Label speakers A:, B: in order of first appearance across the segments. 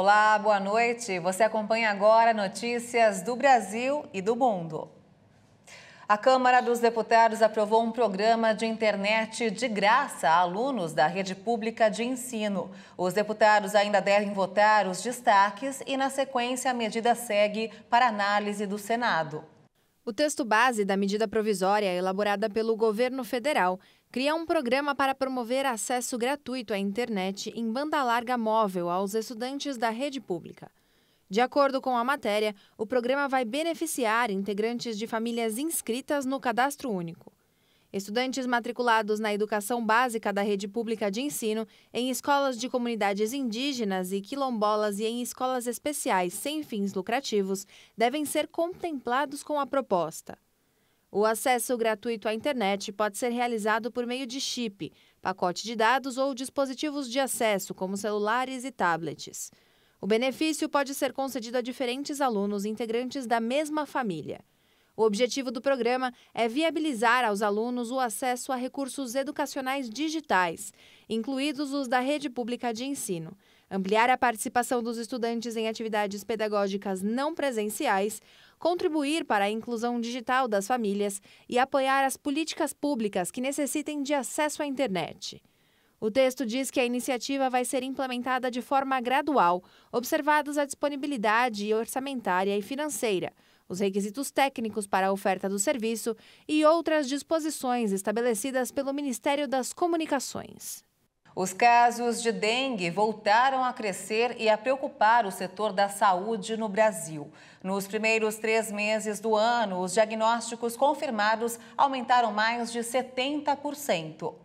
A: Olá, boa noite. Você acompanha agora notícias do Brasil e do mundo. A Câmara dos Deputados aprovou um programa de internet de graça a alunos da rede pública de ensino. Os deputados ainda devem votar os destaques e, na sequência, a medida segue para análise do Senado.
B: O texto base da medida provisória, elaborada pelo governo federal, cria um programa para promover acesso gratuito à internet em banda larga móvel aos estudantes da rede pública. De acordo com a matéria, o programa vai beneficiar integrantes de famílias inscritas no Cadastro Único. Estudantes matriculados na educação básica da rede pública de ensino, em escolas de comunidades indígenas e quilombolas e em escolas especiais sem fins lucrativos, devem ser contemplados com a proposta. O acesso gratuito à internet pode ser realizado por meio de chip, pacote de dados ou dispositivos de acesso, como celulares e tablets. O benefício pode ser concedido a diferentes alunos integrantes da mesma família. O objetivo do programa é viabilizar aos alunos o acesso a recursos educacionais digitais, incluídos os da rede pública de ensino, ampliar a participação dos estudantes em atividades pedagógicas não presenciais, contribuir para a inclusão digital das famílias e apoiar as políticas públicas que necessitem de acesso à internet. O texto diz que a iniciativa vai ser implementada de forma gradual, observados a disponibilidade orçamentária e financeira, os requisitos técnicos para a oferta do serviço e outras disposições estabelecidas pelo Ministério das Comunicações.
A: Os casos de dengue voltaram a crescer e a preocupar o setor da saúde no Brasil. Nos primeiros 3 meses do ano, os diagnósticos confirmados aumentaram mais de 70%.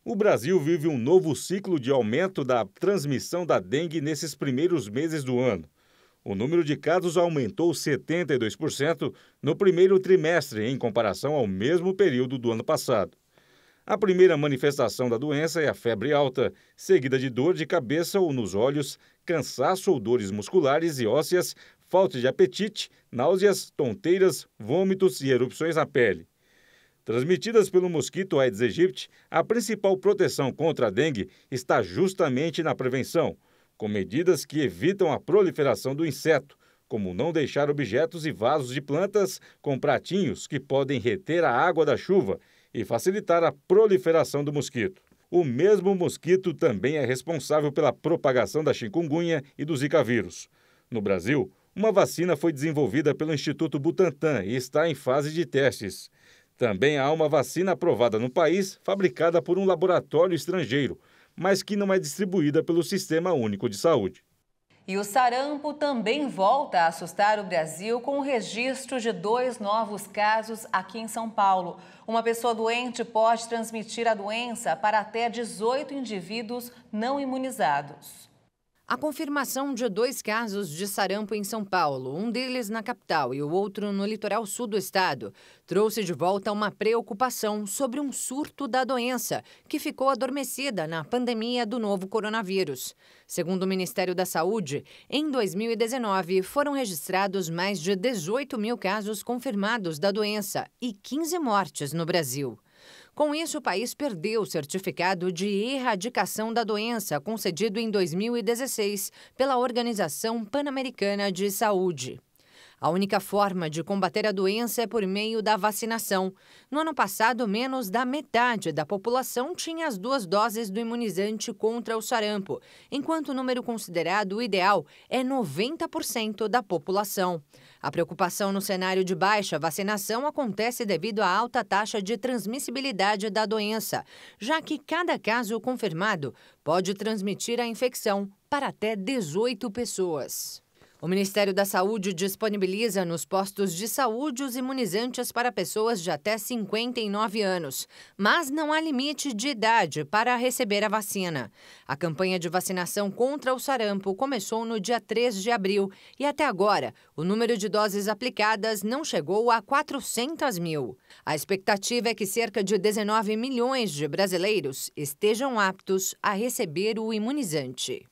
C: O Brasil vive um novo ciclo de aumento da transmissão da dengue nesses primeiros meses do ano. O número de casos aumentou 72% no primeiro trimestre, em comparação ao mesmo período do ano passado. A primeira manifestação da doença é a febre alta, seguida de dor de cabeça ou nos olhos, cansaço ou dores musculares e ósseas, falta de apetite, náuseas, tonteiras, vômitos e erupções na pele. Transmitidas pelo mosquito Aedes aegypti, a principal proteção contra a dengue está justamente na prevenção, com medidas que evitam a proliferação do inseto, como não deixar objetos e vasos de plantas com pratinhos que podem reter a água da chuva e facilitar a proliferação do mosquito. O mesmo mosquito também é responsável pela propagação da chikungunya e do Zika vírus. No Brasil, uma vacina foi desenvolvida pelo Instituto Butantan e está em fase de testes. Também há uma vacina aprovada no país, fabricada por um laboratório estrangeiro, mas que não é distribuída pelo Sistema Único de Saúde.
A: E o sarampo também volta a assustar o Brasil com o registro de 2 novos casos aqui em São Paulo. Uma pessoa doente pode transmitir a doença para até 18 indivíduos não imunizados.
D: A confirmação de 2 casos de sarampo em São Paulo, um deles na capital e o outro no litoral sul do estado, trouxe de volta uma preocupação sobre um surto da doença, que ficou adormecida na pandemia do novo coronavírus. Segundo o Ministério da Saúde, em 2019 foram registrados mais de 18 mil casos confirmados da doença e 15 mortes no Brasil. Com isso, o país perdeu o certificado de erradicação da doença concedido em 2016 pela Organização Pan-Americana de Saúde. A única forma de combater a doença é por meio da vacinação. No ano passado, menos da metade da população tinha as 2 doses do imunizante contra o sarampo, enquanto o número considerado ideal é 90% da população. A preocupação no cenário de baixa vacinação acontece devido à alta taxa de transmissibilidade da doença, já que cada caso confirmado pode transmitir a infecção para até 18 pessoas. O Ministério da Saúde disponibiliza nos postos de saúde os imunizantes para pessoas de até 59 anos, mas não há limite de idade para receber a vacina. A campanha de vacinação contra o sarampo começou no dia 3 de abril e até agora o número de doses aplicadas não chegou a 400 mil. A expectativa é que cerca de 19 milhões de brasileiros estejam aptos a receber o imunizante.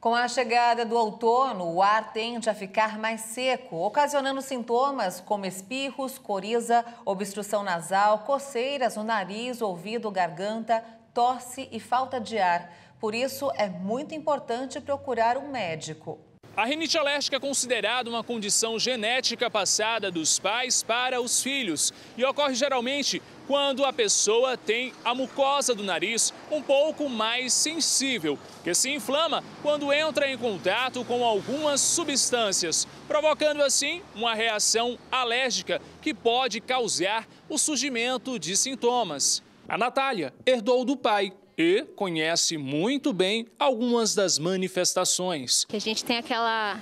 A: Com a chegada do outono, o ar tende a ficar mais seco, ocasionando sintomas como espirros, coriza, obstrução nasal, coceiras no nariz, ouvido, garganta, tosse e falta de ar. Por isso, é muito importante procurar um médico.
E: A rinite alérgica é considerada uma condição genética passada dos pais para os filhos e ocorre geralmente quando a pessoa tem a mucosa do nariz um pouco mais sensível, que se inflama quando entra em contato com algumas substâncias, provocando assim uma reação alérgica que pode causar o surgimento de sintomas. A Natália herdou do pai e conhece muito bem algumas das manifestações.
F: A gente tem aquela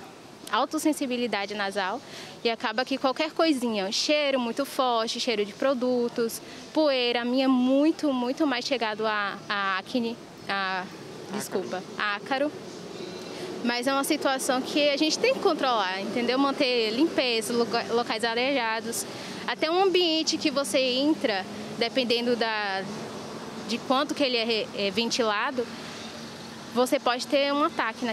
F: autossensibilidade nasal e acaba que qualquer coisinha, cheiro muito forte, cheiro de produtos, poeira, a minha é muito mais chegado a acne, ácaro. Mas é uma situação que a gente tem que controlar, entendeu? Manter limpeza, locais arejados, até um ambiente que você entra, dependendo de quanto que ele é ventilado, você pode ter um ataque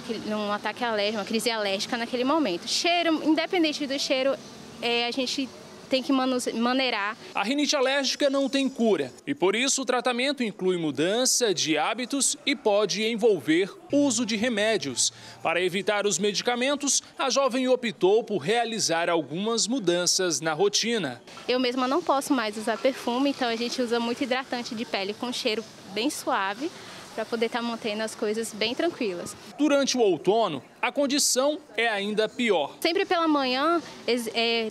F: alérgico, uma crise alérgica naquele momento. Cheiro, independente do cheiro, a gente tem que maneirar.
E: A rinite alérgica não tem cura e, por isso, o tratamento inclui mudança de hábitos e pode envolver uso de remédios. Para evitar os medicamentos, a jovem optou por realizar algumas mudanças na rotina.
F: Eu mesma não posso mais usar perfume, então a gente usa muito hidratante de pele com cheiro bem suave, para poder estar mantendo as coisas bem tranquilas.
E: Durante o outono, a condição é ainda pior.
F: Sempre pela manhã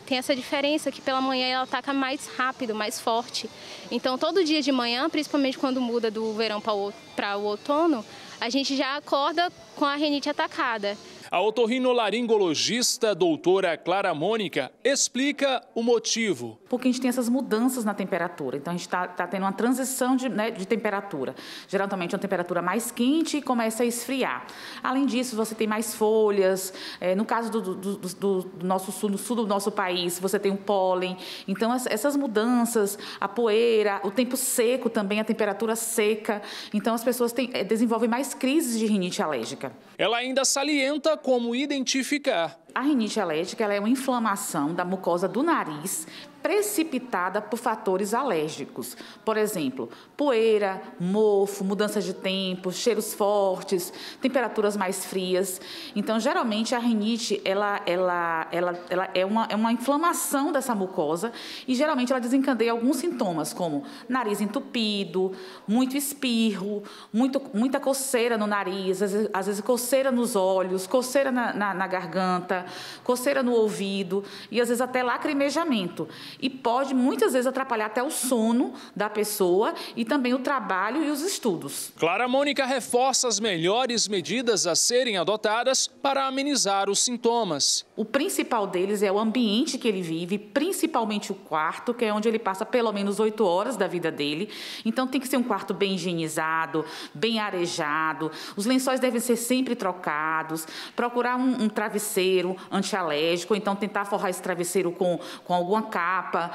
F: tem essa diferença que pela manhã ela ataca mais rápido, mais forte. Então todo dia de manhã, principalmente quando muda do verão para o outono, a gente já acorda com a rinite atacada.
E: A otorrinolaringologista doutora Clara Mônica explica o motivo.
G: Porque a gente tem essas mudanças na temperatura, então a gente está tendo uma transição de temperatura. Geralmente uma temperatura mais quente e começa a esfriar. Além disso, você tem mais folhas, no caso do nosso sul, no sul do nosso país, você tem o pólen. Então essas mudanças, a poeira, o tempo seco também, a temperatura seca. Então as pessoas desenvolvem mais crises de rinite alérgica.
E: Ela ainda salienta como identificar.
G: A rinite alérgica ela é uma inflamação da mucosa do nariz precipitada por fatores alérgicos. Por exemplo, poeira, mofo, mudanças de tempo, cheiros fortes, temperaturas mais frias. Então, geralmente, a rinite ela é uma inflamação dessa mucosa e, geralmente, ela desencadeia alguns sintomas, como nariz entupido, muito espirro, muita coceira no nariz, às vezes coceira nos olhos, coceira na garganta, coceira no ouvido e, às vezes, até lacrimejamento. E pode, muitas vezes, atrapalhar até o sono da pessoa e também o trabalho e os estudos.
E: Clara Mônica reforça as melhores medidas a serem adotadas para amenizar os sintomas.
G: O principal deles é o ambiente que ele vive, principalmente o quarto, que é onde ele passa pelo menos 8 horas da vida dele. Então, tem que ser um quarto bem higienizado, bem arejado. Os lençóis devem ser sempre trocados. Procurar um travesseiro antialérgico, então tentar forrar esse travesseiro com alguma capa,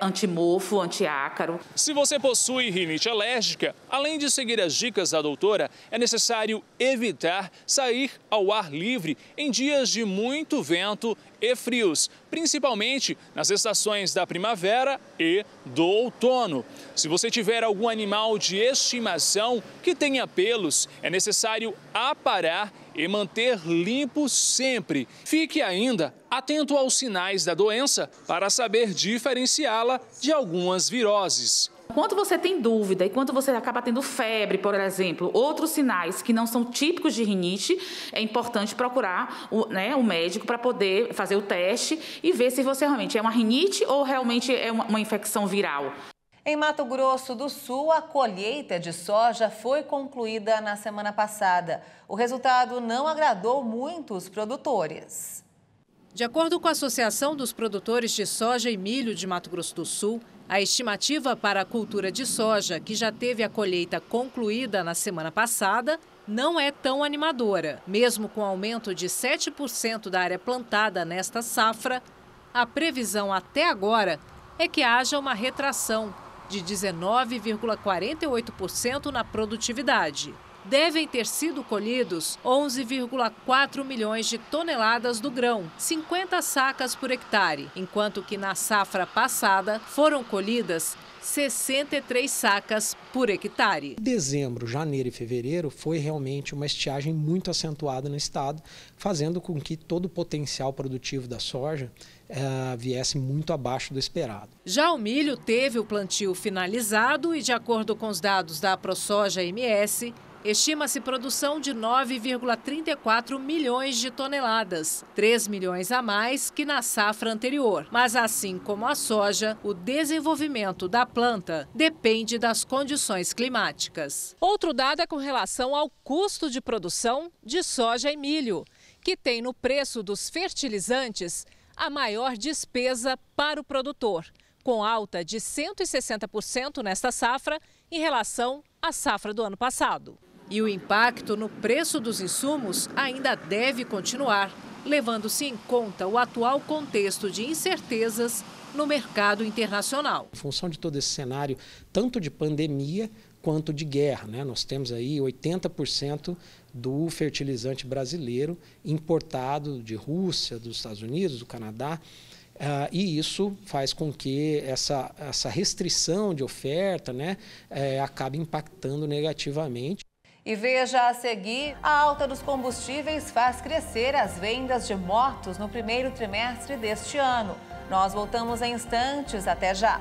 G: antimofo, antiácaro.
E: Se você possui rinite alérgica, além de seguir as dicas da doutora, é necessário evitar sair ao ar livre em dias de muito vento e frios, principalmente nas estações da primavera e do outono. Se você tiver algum animal de estimação que tenha pelos, é necessário aparar e manter limpo sempre. Fique ainda atento aos sinais da doença para saber diferenciá-la de algumas viroses.
G: Quando você tem dúvida e quando você acaba tendo febre, por exemplo, outros sinais que não são típicos de rinite, é importante procurar o médico para poder fazer o teste e ver se você realmente é uma rinite ou realmente é uma infecção viral.
A: Em Mato Grosso do Sul, a colheita de soja foi concluída na semana passada. O resultado não agradou muito os produtores.
H: De acordo com a Associação dos Produtores de Soja e Milho de Mato Grosso do Sul, a estimativa para a cultura de soja, que já teve a colheita concluída na semana passada, não é tão animadora. Mesmo com aumento de 7% da área plantada nesta safra, a previsão até agora é que haja uma retração de 19,48% na produtividade. devem ter sido colhidos 11,4 milhões de toneladas do grão, 50 sacas por hectare, enquanto que na safra passada foram colhidas 63 sacas por hectare.
I: Dezembro, janeiro e fevereiro foi realmente uma estiagem muito acentuada no estado, fazendo com que todo o potencial produtivo da soja viesse muito abaixo do esperado.
H: Já o milho teve o plantio finalizado e, de acordo com os dados da ProSoja-MS, estima-se produção de 9,34 milhões de toneladas, 3 milhões a mais que na safra anterior. Mas, assim como a soja, o desenvolvimento da planta depende das condições climáticas. Outro dado é com relação ao custo de produção de soja e milho, que tem no preço dos fertilizantes a maior despesa para o produtor, com alta de 160% nesta safra em relação à safra do ano passado. E o impacto no preço dos insumos ainda deve continuar, levando-se em conta o atual contexto de incertezas no mercado internacional.
I: Em função de todo esse cenário, tanto de pandemia quanto de guerra, né? Nós temos aí 80% do fertilizante brasileiro importado de Rússia, dos Estados Unidos, do Canadá, e isso faz com que essa restrição de oferta, né, acabe impactando negativamente.
A: E veja a seguir, a alta dos combustíveis faz crescer as vendas de motos no primeiro trimestre deste ano. Nós voltamos em instantes, até já.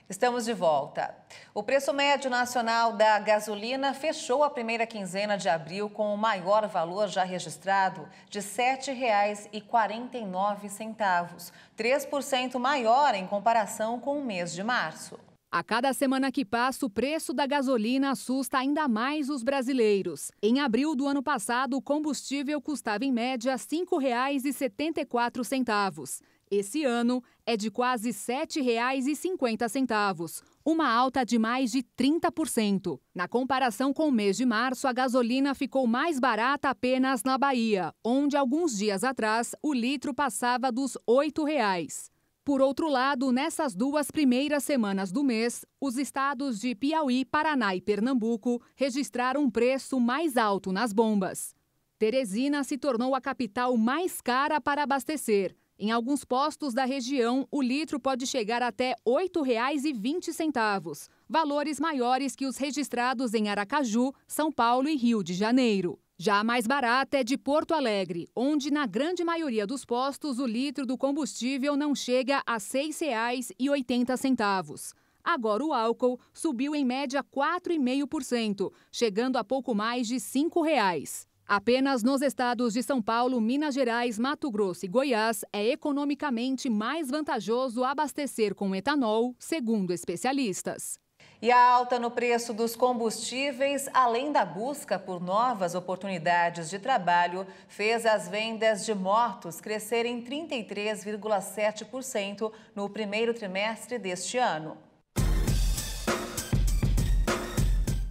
A: Estamos de volta. O preço médio nacional da gasolina fechou a primeira quinzena de abril com o maior valor já registrado de R$ 7,49, 3% maior em comparação com o mês de março.
J: A cada semana que passa, o preço da gasolina assusta ainda mais os brasileiros. Em abril do ano passado, o combustível custava em média R$ 5,74. Esse ano é de quase R$ 7,50, uma alta de mais de 30%. Na comparação com o mês de março, a gasolina ficou mais barata apenas na Bahia, onde alguns dias atrás o litro passava dos R$ 8,00. Por outro lado, nessas duas primeiras semanas do mês, os estados de Piauí, Paraná e Pernambuco registraram um preço mais alto nas bombas. Teresina se tornou a capital mais cara para abastecer. Em alguns postos da região, o litro pode chegar até R$ 8,20, valores maiores que os registrados em Aracaju, São Paulo e Rio de Janeiro. Já a mais barata é de Porto Alegre, onde, na grande maioria dos postos, o litro do combustível não chega a R$ 6,80. Agora, o álcool subiu em média 4,5%, chegando a pouco mais de R$ 5,00. Apenas nos estados de São Paulo, Minas Gerais, Mato Grosso e Goiás é economicamente mais vantajoso abastecer com etanol, segundo especialistas.
A: E a alta no preço dos combustíveis, além da busca por novas oportunidades de trabalho, fez as vendas de motos crescerem 33,7% no primeiro trimestre deste ano.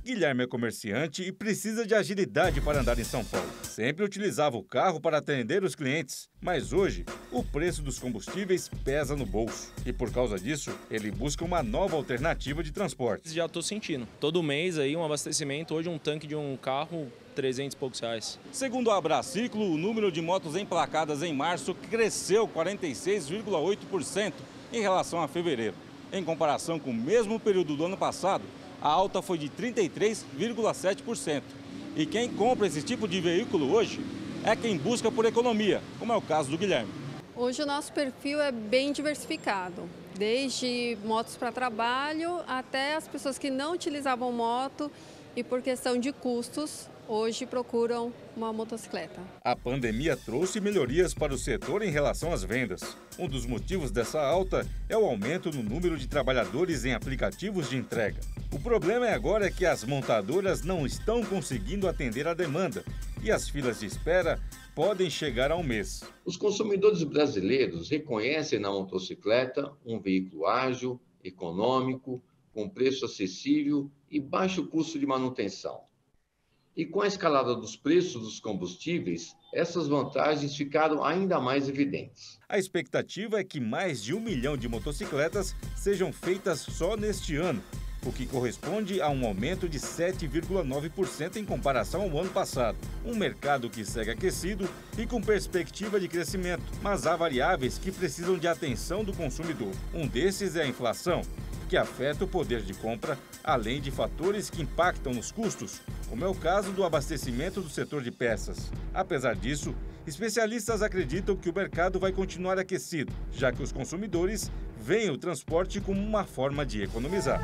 C: Guilherme é comerciante e precisa de agilidade para andar em São Paulo. Sempre utilizava o carro para atender os clientes, mas hoje o preço dos combustíveis pesa no bolso. E por causa disso, ele busca uma nova alternativa de transporte.
K: Já estou sentindo. Todo mês aí um abastecimento, hoje um tanque de um carro, 300 e poucos reais.
C: Segundo a Abraciclo, o número de motos emplacadas em março cresceu 46,8% em relação a fevereiro. Em comparação com o mesmo período do ano passado, a alta foi de 33,7%. E quem compra esse tipo de veículo hoje é quem busca por economia, como é o caso do Guilherme.
L: Hoje o nosso perfil é bem diversificado, desde motos para trabalho até as pessoas que não utilizavam moto e por questão de custos, hoje procuram uma motocicleta.
C: A pandemia trouxe melhorias para o setor em relação às vendas. Um dos motivos dessa alta é o aumento no número de trabalhadores em aplicativos de entrega. O problema agora é que as montadoras não estão conseguindo atender a demanda e as filas de espera podem chegar a um mês.
M: Os consumidores brasileiros reconhecem na motocicleta um veículo ágil, econômico, com preço acessível e baixo custo de manutenção. E com a escalada dos preços dos combustíveis, essas vantagens ficaram ainda mais evidentes.
C: A expectativa é que mais de 1 milhão de motocicletas sejam feitas só neste ano, o que corresponde a um aumento de 7,9% em comparação ao ano passado. Um mercado que segue aquecido e com perspectiva de crescimento, mas há variáveis que precisam de atenção do consumidor. Um desses é a inflação, que afeta o poder de compra, além de fatores que impactam nos custos, como é o caso do abastecimento do setor de peças. Apesar disso, especialistas acreditam que o mercado vai continuar aquecido, já que os consumidores veem o transporte como uma forma de economizar.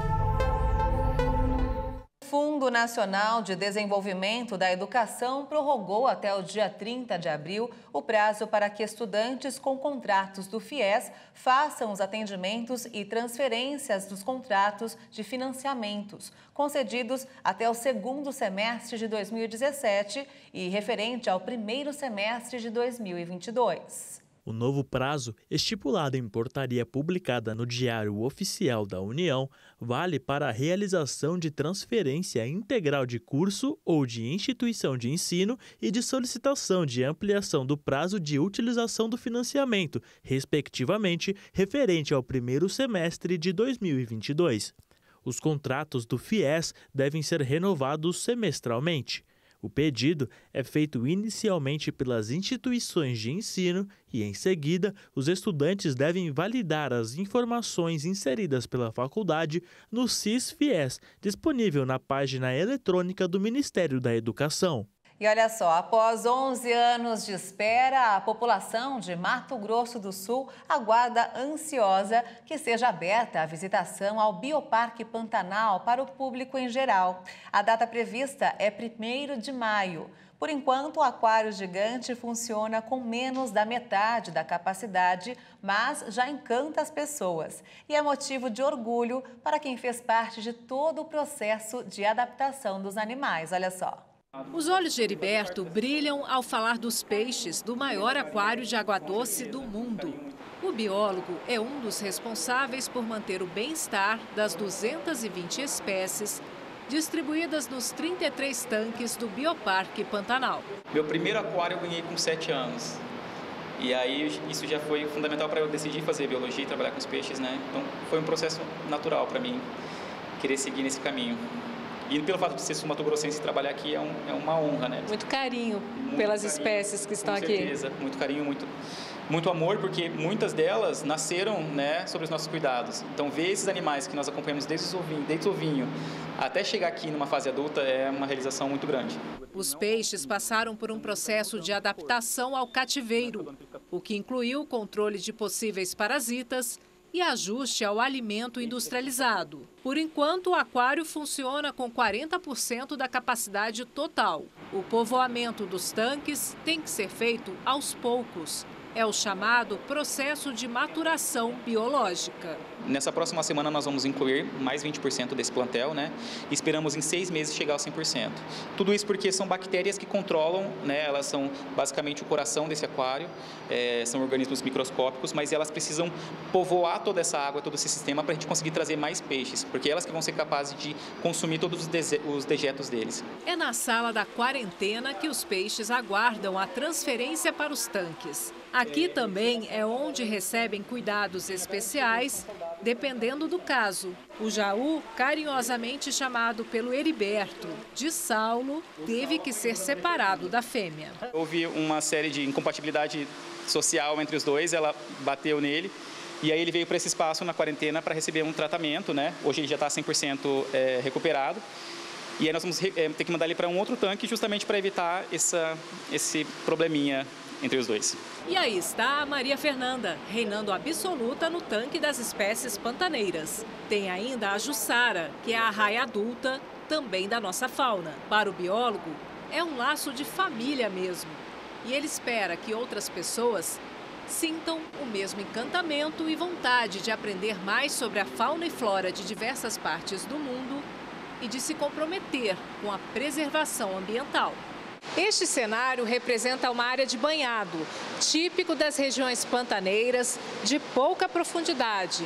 A: O Fundo Nacional de Desenvolvimento da Educação prorrogou até o dia 30 de abril o prazo para que estudantes com contratos do FIES façam os atendimentos e transferências dos contratos de financiamentos concedidos até o segundo semestre de 2017 e referente ao primeiro semestre de 2022.
N: O novo prazo, estipulado em portaria publicada no Diário Oficial da União, vale para a realização de transferência integral de curso ou de instituição de ensino e de solicitação de ampliação do prazo de utilização do financiamento, respectivamente, referente ao primeiro semestre de 2022. Os contratos do FIES devem ser renovados semestralmente. O pedido é feito inicialmente pelas instituições de ensino e, em seguida, os estudantes devem validar as informações inseridas pela faculdade no SIS-FIES, disponível na página eletrônica do Ministério da Educação.
A: E olha só, após 11 anos de espera, a população de Mato Grosso do Sul aguarda ansiosa que seja aberta a visitação ao Bioparque Pantanal para o público em geral. A data prevista é 1º de maio. Por enquanto, o aquário gigante funciona com menos da metade da capacidade, mas já encanta as pessoas. E é motivo de orgulho para quem fez parte de todo o processo de adaptação dos animais. Olha só.
H: Os olhos de Heriberto brilham ao falar dos peixes do maior aquário de água doce do mundo. O biólogo é um dos responsáveis por manter o bem-estar das 220 espécies distribuídas nos 33 tanques do Bioparque Pantanal.
O: Meu primeiro aquário eu ganhei com 7 anos. E aí isso já foi fundamental para eu decidir fazer biologia e trabalhar com os peixes, né? Então foi um processo natural para mim querer seguir nesse caminho. E pelo fato de ser sul-mato-grossense e trabalhar aqui é uma honra, né?
P: Muito carinho pelas espécies que estão aqui. Com
O: certeza, muito carinho, muito amor, porque muitas delas nasceram, né, sob os nossos cuidados. Então, ver esses animais que nós acompanhamos desde o ovinho até chegar aqui numa fase adulta é uma realização muito grande.
H: Os peixes passaram por um processo de adaptação ao cativeiro, o que incluiu o controle de possíveis parasitas e ajuste ao alimento industrializado. Por enquanto, o aquário funciona com 40% da capacidade total. O povoamento dos tanques tem que ser feito aos poucos. É o chamado processo de maturação biológica.
O: Nessa próxima semana nós vamos incluir mais 20% desse plantel, né? E esperamos em 6 meses chegar aos 100%. Tudo isso porque são bactérias que controlam, né? Elas são basicamente o coração desse aquário, são organismos microscópicos, mas elas precisam povoar toda essa água, todo esse sistema para a gente conseguir trazer mais peixes, porque elas que vão ser capazes de consumir todos os dejetos deles.
H: É na sala da quarentena que os peixes aguardam a transferência para os tanques. Aqui também é onde recebem cuidados especiais, dependendo do caso. O jaú, carinhosamente chamado pelo Heriberto de Saulo, teve que ser separado da fêmea.
O: Houve uma série de incompatibilidade social entre os dois, ela bateu nele. E aí ele veio para esse espaço na quarentena para receber um tratamento, né? Hoje ele já está 100% recuperado. E aí nós vamos ter que mandar ele para um outro tanque justamente para evitar esse probleminha entre os dois.
H: E aí está a Maria Fernanda, reinando absoluta no tanque das espécies pantaneiras. Tem ainda a Jussara, que é a raia adulta, também da nossa fauna. Para o biólogo, é um laço de família mesmo. E ele espera que outras pessoas sintam o mesmo encantamento e vontade de aprender mais sobre a fauna e flora de diversas partes do mundo e de se comprometer com a preservação ambiental.
P: Este cenário representa uma área de banhado, típico das regiões pantaneiras de pouca profundidade.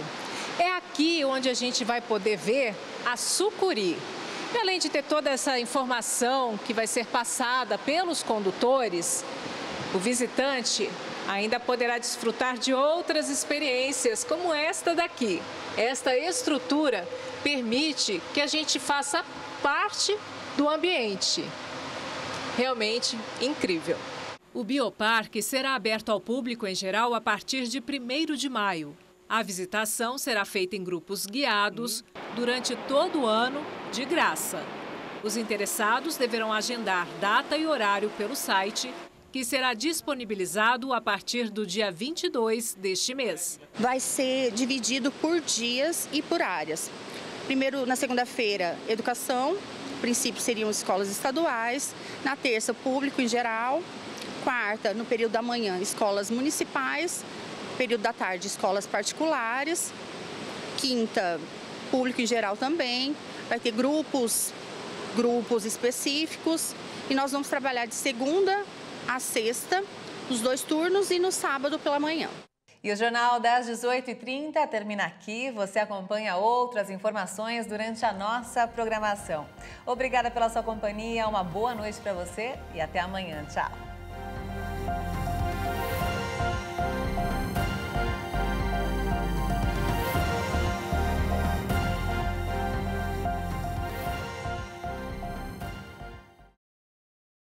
P: É aqui onde a gente vai poder ver a sucuri. E além de ter toda essa informação que vai ser passada pelos condutores, o visitante ainda poderá desfrutar de outras experiências, como esta daqui. Esta estrutura permite que a gente faça parte do ambiente. Realmente incrível.
H: O Bioparque será aberto ao público em geral a partir de 1º de maio. A visitação será feita em grupos guiados durante todo o ano, de graça. Os interessados deverão agendar data e horário pelo site, que será disponibilizado a partir do dia 22 deste mês.
Q: Vai ser dividido por dias e por áreas. Primeiro, na segunda-feira, educação, a princípio seriam escolas estaduais. Na terça, público em geral. Quarta, no período da manhã, escolas municipais. Período da tarde, escolas particulares. Quinta, público em geral também. Vai ter grupos específicos. E nós vamos trabalhar de segunda a sexta, nos 2 turnos e no sábado pela manhã.
A: E o Jornal das 18h30 termina aqui. Você acompanha outras informações durante a nossa programação. Obrigada pela sua companhia, uma boa noite para você e até amanhã. Tchau!